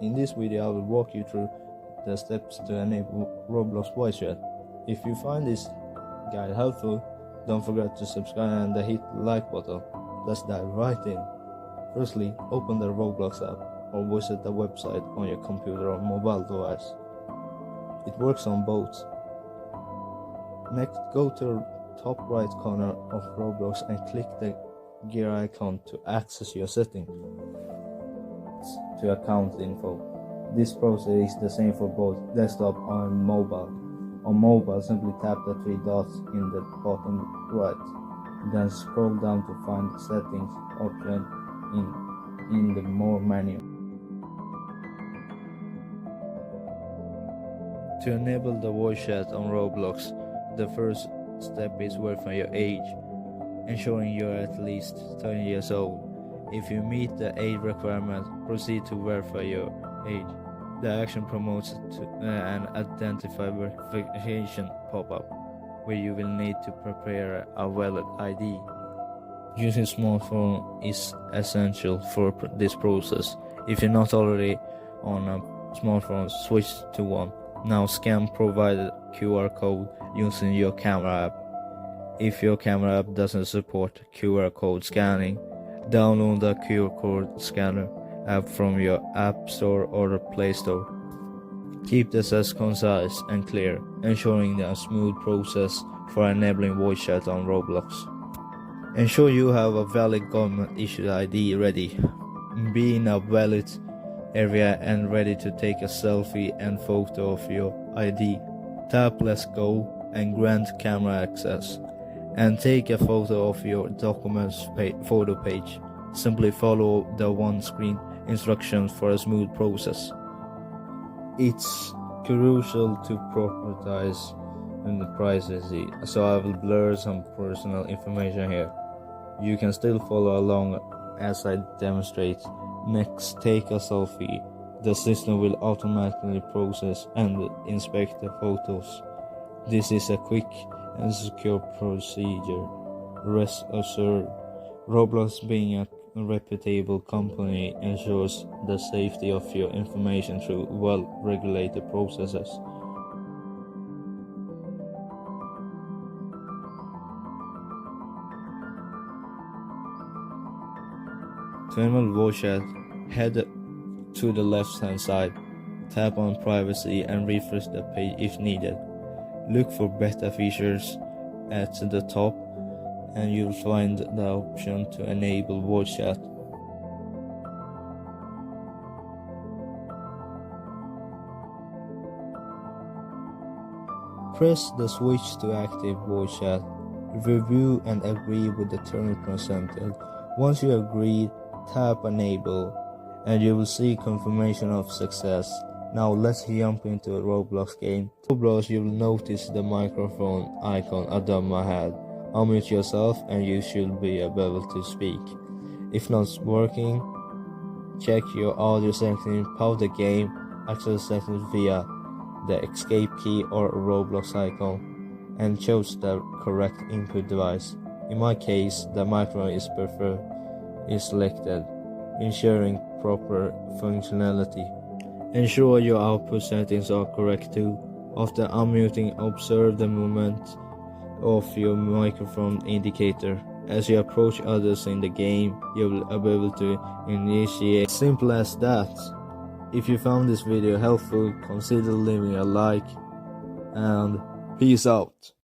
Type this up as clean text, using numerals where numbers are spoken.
In this video I will walk you through the steps to enable Roblox voice chat. If you find this guide helpful, don't forget to subscribe and hit the like button. Let's dive right in. Firstly, open the Roblox app or visit the website on your computer or mobile device. It works on both. Next, go to the top right corner of Roblox and click the gear icon to access your settings to account info. This process is the same for both desktop and mobile. On mobile, simply tap the three dots in the bottom right, then scroll down to find the settings option in the More menu. To enable the voice chat on Roblox, the first step is verifying your age, ensuring you're at least 13 years old. If you meet the age requirement, proceed to verify your age. The action promotes an identify verification pop-up, where you will need to prepare a valid ID. Using smartphone is essential for this process. If you're not already on a smartphone, switch to one. Now scan provided QR code using your camera app. If your camera app doesn't support QR code scanning, download the QR code scanner app from your App Store or the Play Store. Keep this as concise and clear, ensuring a smooth process for enabling voice chat on Roblox. Ensure you have a valid government-issued ID ready. Be in a valid area and ready to take a selfie and photo of your ID. Tap Let's Go and grant camera access, and take a photo of your documents photo page. Simply follow the on-screen instructions for a smooth process. It's crucial to prioritize the privacy, so I will blur some personal information here. You can still follow along as I demonstrate. Next, take a selfie. The system will automatically process and inspect the photos. This is a quick and secure procedure. Rest assured, Roblox, being a reputable company, ensures the safety of your information through well-regulated processes. To enable voice chat, head to the left-hand side, tap on Privacy and refresh the page if needed. Look for beta features at the top, and you'll find the option to enable voice chat. Press the switch to active voice chat. Review and agree with the terms presented. Once you agree, tap Enable, and you will see confirmation of success. Now let's jump into a Roblox game. In Roblox, you will notice the microphone icon above my head. Unmute yourself and you should be able to speak. If not working, check your audio settings, pause the game, access settings via the escape key or Roblox icon, and choose the correct input device. In my case, the microphone is selected, ensuring proper functionality. Ensure your output settings are correct too. After unmuting, observe the movement of your microphone indicator. As you approach others in the game, you will be able to initiate. Simple as that. If you found this video helpful, consider leaving a like, and peace out.